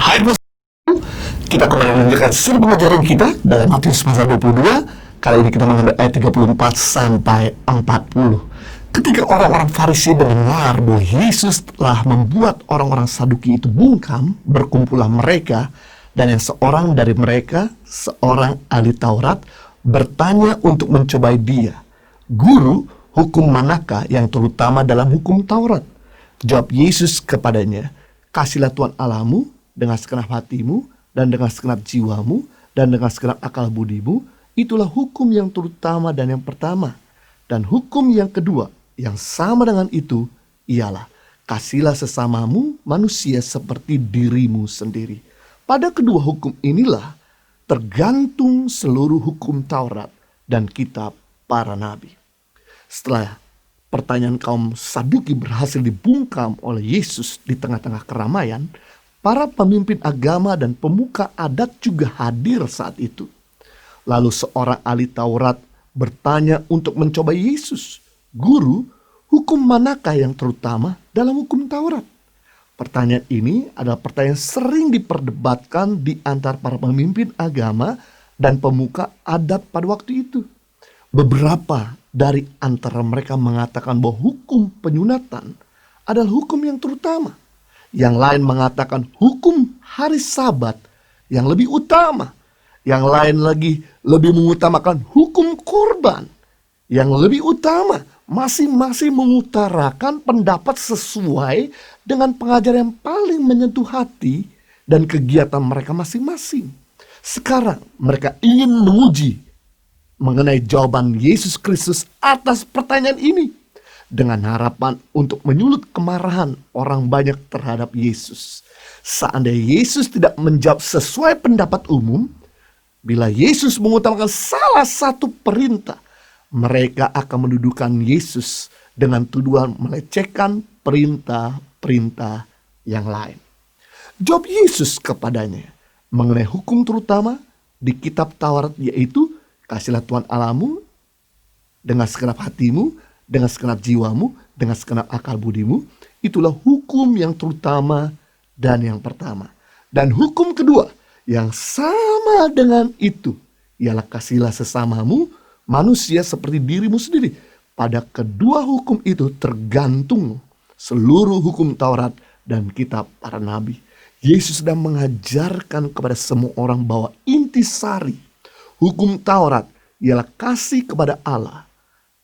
Hai bos, kita kembali melanjutkan seri pelajaran kita dalam Matius pasal 22. Kali ini kita mengambil ayat 34 sampai 40. Ketika orang-orang Farisi mendengar bahwa Yesus telah membuat orang-orang Saduki itu bungkam, berkumpullah mereka, dan yang seorang dari mereka, seorang ahli Taurat, bertanya untuk mencobai dia, "Guru, hukum manakah yang terutama dalam hukum Taurat?" Jawab Yesus kepadanya, "Kasihlah Tuhan Allahmu dengan segenap hatimu, dan dengan segenap jiwamu, dan dengan segenap akal budimu. Itulah hukum yang terutama dan yang pertama. Dan hukum yang kedua, yang sama dengan itu, ialah kasihlah sesamamu manusia seperti dirimu sendiri." Pada kedua hukum inilah tergantung seluruh hukum Taurat dan kitab para nabi. Setelah pertanyaan kaum Saduki berhasil dibungkam oleh Yesus di tengah-tengah keramaian, para pemimpin agama dan pemuka adat juga hadir saat itu. Lalu seorang ahli Taurat bertanya untuk mencoba Yesus, "Guru, hukum manakah yang terutama dalam hukum Taurat?" Pertanyaan ini adalah pertanyaan sering diperdebatkan di antara para pemimpin agama dan pemuka adat pada waktu itu. Beberapa dari antara mereka mengatakan bahwa hukum penyunatan adalah hukum yang terutama. Yang lain mengatakan hukum hari Sabat yang lebih utama. Yang lain lagi lebih mengutamakan hukum kurban yang lebih utama. Masing-masing mengutarakan pendapat sesuai dengan pengajaran yang paling menyentuh hati dan kegiatan mereka masing-masing. Sekarang mereka ingin menguji mengenai jawaban Yesus Kristus atas pertanyaan ini, dengan harapan untuk menyulut kemarahan orang banyak terhadap Yesus. Seandainya Yesus tidak menjawab sesuai pendapat umum, bila Yesus mengutamakan salah satu perintah, mereka akan mendudukan Yesus dengan tuduhan melecehkan perintah-perintah yang lain. Jawab Yesus kepadanya mengenai hukum terutama di kitab Taurat, yaitu kasihlah Tuhan Allahmu dengan segenap hatimu, dengan segenap jiwamu, dengan segenap akal budimu. Itulah hukum yang terutama dan yang pertama. Dan hukum kedua yang sama dengan itu ialah kasihlah sesamamu manusia seperti dirimu sendiri. Pada kedua hukum itu tergantung seluruh hukum Taurat dan kitab para nabi. Yesus sedang mengajarkan kepada semua orang bahwa intisari hukum Taurat ialah kasih kepada Allah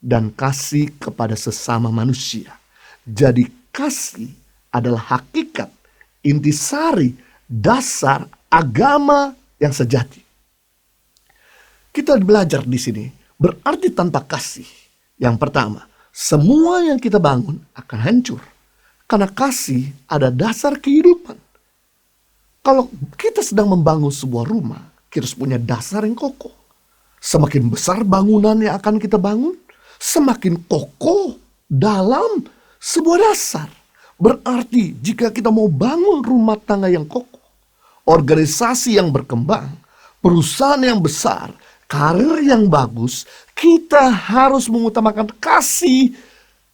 dan kasih kepada sesama manusia. Jadi kasih adalah hakikat, intisari, dasar agama yang sejati. Kita belajar di sini berarti tanpa kasih. Yang pertama, semua yang kita bangun akan hancur. Karena kasih ada dasar kehidupan. Kalau kita sedang membangun sebuah rumah, kita harus punya dasar yang kokoh. Semakin besar bangunan yang akan kita bangun, semakin kokoh dalam sebuah dasar. Berarti jika kita mau bangun rumah tangga yang kokoh, organisasi yang berkembang, perusahaan yang besar, karir yang bagus, kita harus mengutamakan kasih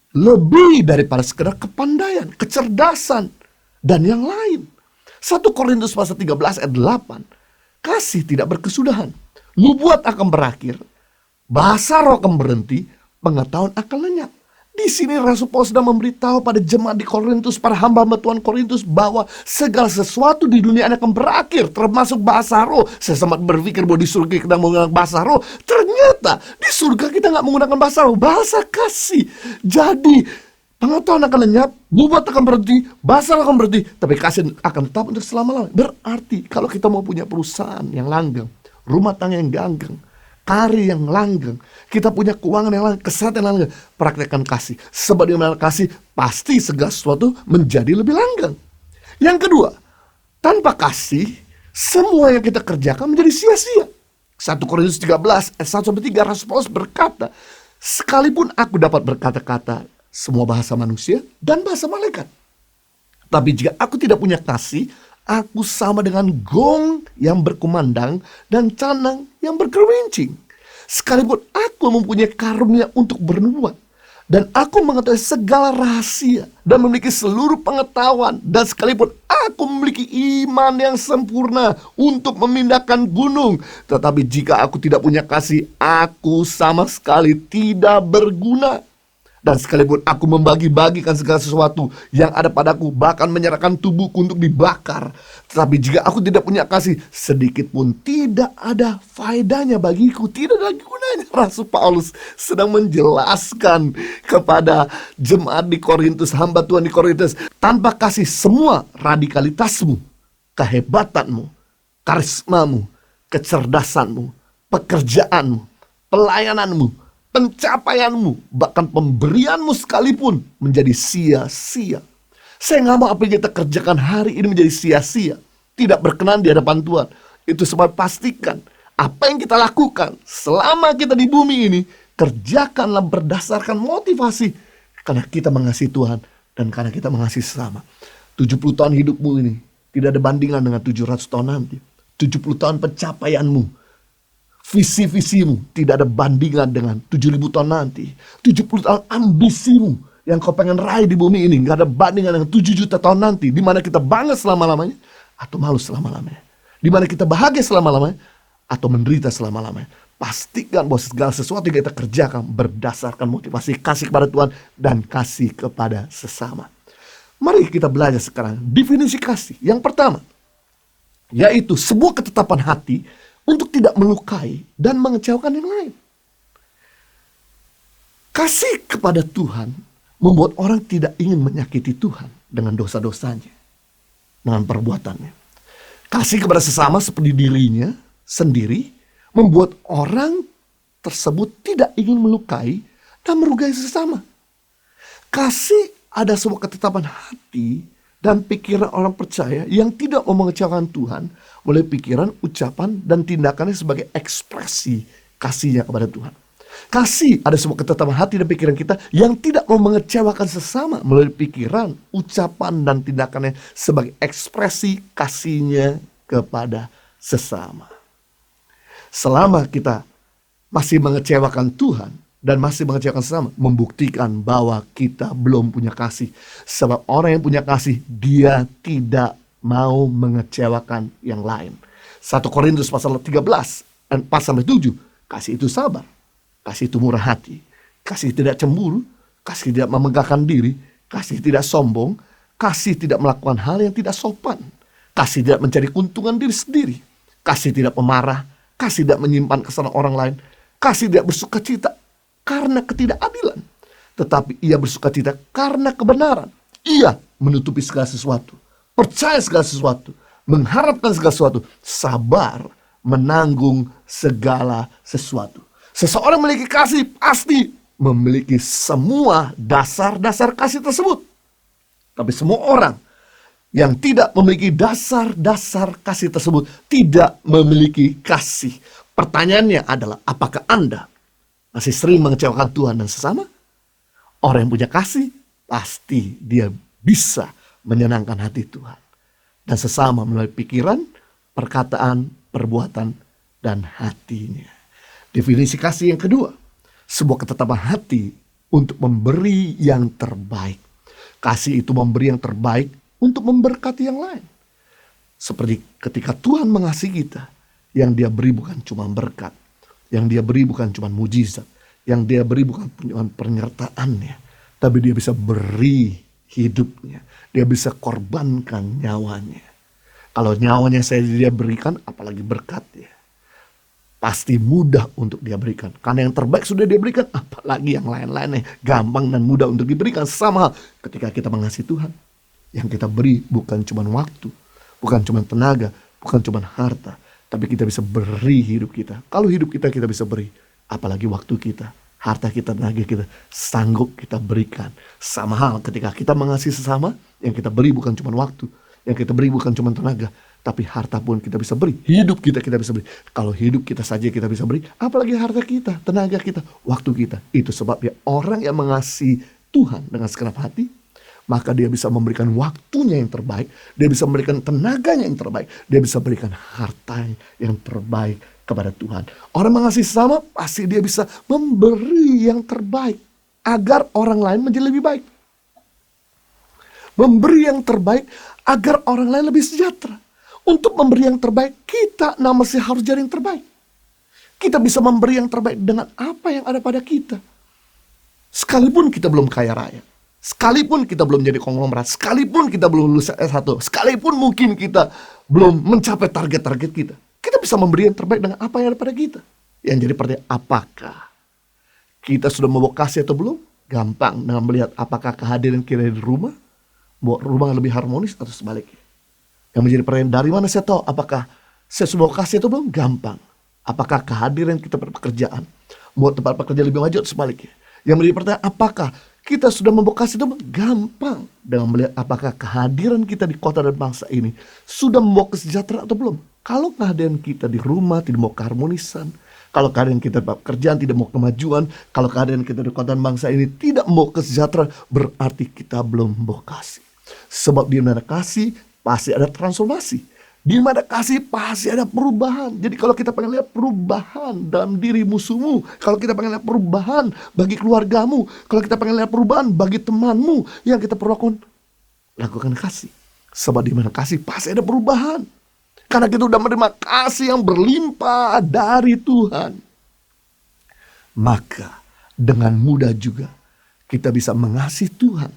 lebih daripada sekedar kepandaian, kecerdasan, dan yang lain. 1 Korintus pasal 13 ayat 8. Kasih tidak berkesudahan. Nubuat akan berakhir. Bahasa roh akan berhenti. Pengetahuan akan lenyap. Di sini Rasul Paulus sedang memberitahu pada jemaat di Korintus, para hamba-hamba Tuhan Korintus, bahwa segala sesuatu di dunia ini akan berakhir, termasuk bahasa roh. Saya sempat berpikir bahwa di surga kita menggunakan bahasa roh. Ternyata di surga kita nggak menggunakan bahasa roh, bahasa kasih. Jadi pengetahuan akan lenyap, nubuat akan berhenti, bahasa roh akan berhenti, tapi kasih akan tetap untuk selama-lamanya. Berarti kalau kita mau punya perusahaan yang langgeng, rumah tangga yang ganggang, karir yang langgeng, kita punya keuangan yang langgeng, kesehatan yang langgeng, praktekkan kasih. Sebab dengan kasih pasti segala sesuatu menjadi lebih langgeng. Yang kedua, tanpa kasih semua yang kita kerjakan menjadi sia-sia. 1 Korintus 13 ayat 1-3, Rasul Paulus berkata, "Sekalipun aku dapat berkata-kata semua bahasa manusia dan bahasa malaikat, tapi jika aku tidak punya kasih, aku sama dengan gong yang berkumandang dan canang yang bergerincing. Sekalipun aku mempunyai karunia untuk bernubuat Dan aku mengetahui segala rahasia dan memiliki seluruh pengetahuan. Dan sekalipun aku memiliki iman yang sempurna untuk memindahkan gunung, tetapi jika aku tidak punya kasih, aku sama sekali tidak berguna. Dan sekalipun aku membagi-bagikan segala sesuatu yang ada padaku, bahkan menyerahkan tubuhku untuk dibakar, tetapi jika aku tidak punya kasih, sedikit pun tidak ada faedahnya bagiku. Tidak ada gunanya. Rasul Paulus sedang menjelaskan kepada jemaat di Korintus, hamba Tuhan di Korintus, tanpa kasih semua radikalitasmu, kehebatanmu, karismamu, kecerdasanmu, pekerjaanmu, pelayananmu, pencapaianmu, bahkan pemberianmu sekalipun menjadi sia-sia. Saya nggak mau apa yang kita kerjakan hari ini menjadi sia-sia, tidak berkenan di hadapan Tuhan. Itu sebab pastikan apa yang kita lakukan selama kita di bumi ini, kerjakanlah berdasarkan motivasi, karena kita mengasihi Tuhan dan karena kita mengasihi sesama. 70 tahun hidupmu ini tidak ada bandingan dengan 700 tahun nanti. 70 tahun pencapaianmu, visi-visimu tidak ada bandingan dengan 7.000 tahun nanti. 70 tahun ambisimu yang kau pengen raih di bumi ini gak ada bandingan dengan 7 juta tahun nanti, di mana kita bangga selama-lamanya atau malu selama-lamanya, di mana kita bahagia selama-lamanya atau menderita selama-lamanya. Pastikan bahwa segala sesuatu yang kita kerjakan berdasarkan motivasi kasih kepada Tuhan dan kasih kepada sesama. Mari kita belajar sekarang definisi kasih. Yang pertama, yaitu sebuah ketetapan hati untuk tidak melukai dan mengecewakan yang lain. Kasih kepada Tuhan membuat orang tidak ingin menyakiti Tuhan dengan dosa-dosanya, dengan perbuatannya. Kasih kepada sesama seperti dirinya sendiri membuat orang tersebut tidak ingin melukai dan merugai sesama. Kasih ada sebuah ketetapan hati dan pikiran orang percaya yang tidak mau mengecewakan Tuhan oleh pikiran, ucapan, dan tindakannya sebagai ekspresi kasihnya kepada Tuhan. Kasih ada sebuah ketetapan hati dan pikiran kita yang tidak mau mengecewakan sesama melalui pikiran, ucapan, dan tindakannya sebagai ekspresi kasihnya kepada sesama. Selama kita masih mengecewakan Tuhan dan masih mengecewakan sesama, membuktikan bahwa kita belum punya kasih. Sebab orang yang punya kasih, dia tidak mau mengecewakan yang lain. 1 Korintus pasal 13 dan pasal 7, kasih itu sabar, kasih itu murah hati, kasih tidak cemburu, kasih tidak memegahkan diri, kasih tidak sombong, kasih tidak melakukan hal yang tidak sopan, kasih tidak mencari keuntungan diri sendiri, kasih tidak pemarah, kasih tidak menyimpan kesalahan orang lain, kasih tidak bersuka cita karena ketidakadilan, tetapi ia bersuka cita karena kebenaran. Ia menutupi segala sesuatu, percaya segala sesuatu, mengharapkan segala sesuatu, sabar menanggung segala sesuatu. Seseorang memiliki kasih pasti memiliki semua dasar-dasar kasih tersebut. Tapi semua orang yang tidak memiliki dasar-dasar kasih tersebut tidak memiliki kasih. Pertanyaannya adalah, apakah Anda masih sering mengecewakan Tuhan dan sesama? Orang yang punya kasih pasti dia bisa menyenangkan hati Tuhan dan sesama melalui pikiran, perkataan, perbuatan, dan hatinya. Definisi kasih yang kedua, sebuah ketetapan hati untuk memberi yang terbaik. Kasih itu memberi yang terbaik untuk memberkati yang lain. Seperti ketika Tuhan mengasihi kita, yang dia beri bukan cuma berkat, yang dia beri bukan cuma mujizat, yang dia beri bukan cuma penyertaannya, tapi dia bisa beri hidupnya, dia bisa korbankan nyawanya. Kalau nyawanya saya dia berikan, apalagi berkatnya, pasti mudah untuk dia berikan. Karena yang terbaik sudah dia berikan, apalagi yang lain-lainnya gampang dan mudah untuk diberikan. Sama ketika kita mengasihi Tuhan, yang kita beri bukan cuma waktu, bukan cuma tenaga, bukan cuma harta, tapi kita bisa beri hidup kita. Kalau hidup kita bisa beri, apalagi waktu kita, harta kita, tenaga kita, sanggup kita berikan. Sama hal ketika kita mengasihi sesama, yang kita beri bukan cuma waktu, yang kita beri bukan cuma tenaga, tapi harta pun kita bisa beri. Hidup kita bisa beri. Kalau hidup kita saja kita bisa beri, apalagi harta kita, tenaga kita, waktu kita. Itu sebabnya orang yang mengasihi Tuhan dengan segenap hati, maka dia bisa memberikan waktunya yang terbaik, dia bisa memberikan tenaganya yang terbaik, dia bisa berikan harta yang terbaik kepada Tuhan. Orang mengasihi sesama pasti dia bisa memberi yang terbaik. agar orang lain menjadi lebih baik. Memberi yang terbaik agar orang lain lebih sejahtera. Untuk memberi yang terbaik, kita masih harus jadi yang terbaik. Kita bisa memberi yang terbaik dengan apa yang ada pada kita. Sekalipun kita belum kaya raya, sekalipun kita belum jadi konglomerat, sekalipun kita belum lulus S1, sekalipun mungkin kita belum mencapai target-target kita, kita bisa memberi yang terbaik dengan apa yang ada pada kita. Yang jadi pertanyaan, apakah kita sudah membawa kasih atau belum? Gampang dengan melihat apakah kehadiran kita di rumah, buat rumah lebih harmonis atau sebaliknya. Yang menjadi pertanyaan, dari mana saya tahu apakah saya sudah membawa kasih atau belum? Gampang. Apakah kehadiran kita pada pekerjaan buat tempat pekerjaan lebih maju atau sebaliknya? Yang menjadi pertanyaan, apakah kita sudah membawa kasih atau belum? Gampang dengan melihat apakah kehadiran kita di kota dan bangsa ini sudah membawa kesejahteraan atau belum. Kalau kehadiran kita di rumah tidak membawa keharmonisan, kalau kehadiran kita di pekerjaan tidak membawa kemajuan, kalau kehadiran kita di kota dan bangsa ini tidak membawa kesejahteraan, berarti kita belum membawa kasih. Sebab di mana kasih pasti ada transformasi. Di mana kasih pasti ada perubahan. Jadi kalau kita pengen lihat perubahan dalam diri musuhmu, kalau kita pengen lihat perubahan bagi keluargamu, kalau kita pengen lihat perubahan bagi temanmu, yang kita perlu lakukan kasih. Sebab di mana kasih pasti ada perubahan. Karena kita sudah menerima kasih yang berlimpah dari Tuhan. Maka dengan mudah juga kita bisa mengasihi Tuhan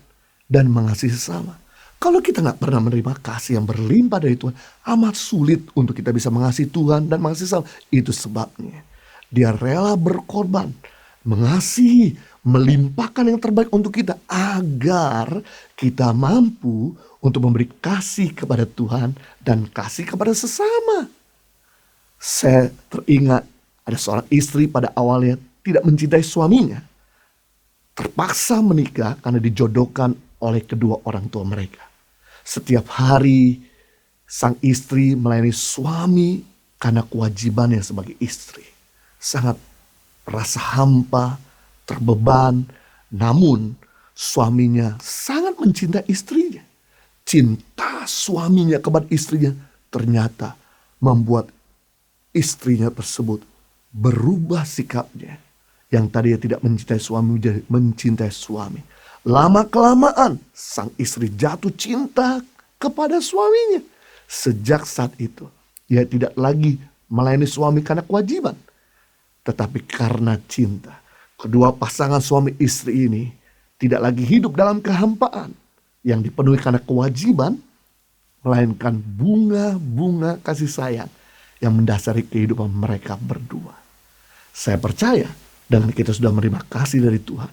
dan mengasihi sesama. Kalau kita nggak pernah menerima kasih yang berlimpah dari Tuhan, amat sulit untuk kita bisa mengasihi Tuhan dan mengasihi sesama. Itu sebabnya Dia rela berkorban, mengasihi, melimpahkan yang terbaik untuk kita, agar kita mampu untuk memberi kasih kepada Tuhan dan kasih kepada sesama. Saya teringat ada seorang istri pada awalnya tidak mencintai suaminya, terpaksa menikah karena dijodohkan oleh kedua orang tua mereka. Setiap hari sang istri melayani suami karena kewajibannya sebagai istri. Sangat rasa hampa, terbeban, namun suaminya sangat mencintai istrinya. Cinta suaminya kepada istrinya ternyata membuat istrinya tersebut berubah sikapnya. Yang tadinya tidak mencintai suami menjadi mencintai suami. Lama-kelamaan sang istri jatuh cinta kepada suaminya. Sejak saat itu ia tidak lagi melayani suami karena kewajiban, tetapi karena cinta. Kedua pasangan suami istri ini tidak lagi hidup dalam kehampaan yang dipenuhi karena kewajiban, melainkan bunga-bunga kasih sayang yang mendasari kehidupan mereka berdua. Saya percaya dengan kita sudah menerima kasih dari Tuhan,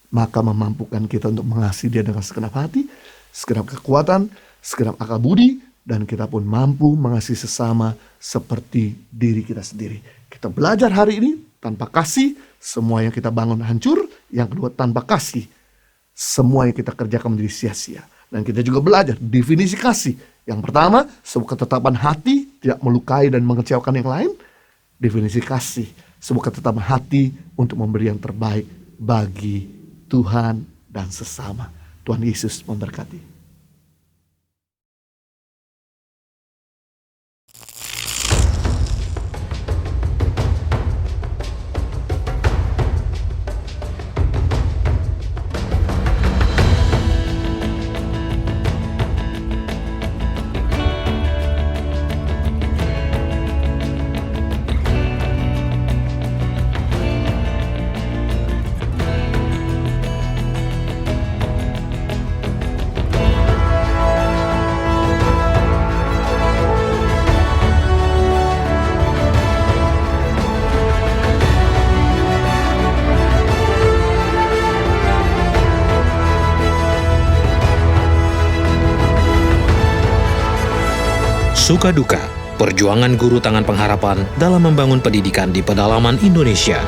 maka memampukan kita untuk mengasihi Dia dengan segenap hati, segenap kekuatan, segenap akal budi, dan kita pun mampu mengasihi sesama seperti diri kita sendiri. Kita belajar hari ini, tanpa kasih semua yang kita bangun hancur. Yang kedua, tanpa kasih semua yang kita kerjakan menjadi sia-sia. Dan kita juga belajar definisi kasih. Yang pertama, sebuah ketetapan hati tidak melukai dan mengecewakan yang lain. Definisi kasih, sebuah ketetapan hati untuk memberi yang terbaik bagi Tuhan dan sesama. Tuhan Yesus memberkati. Suka duka, perjuangan guru tangan pengharapan dalam membangun pendidikan di pedalaman Indonesia.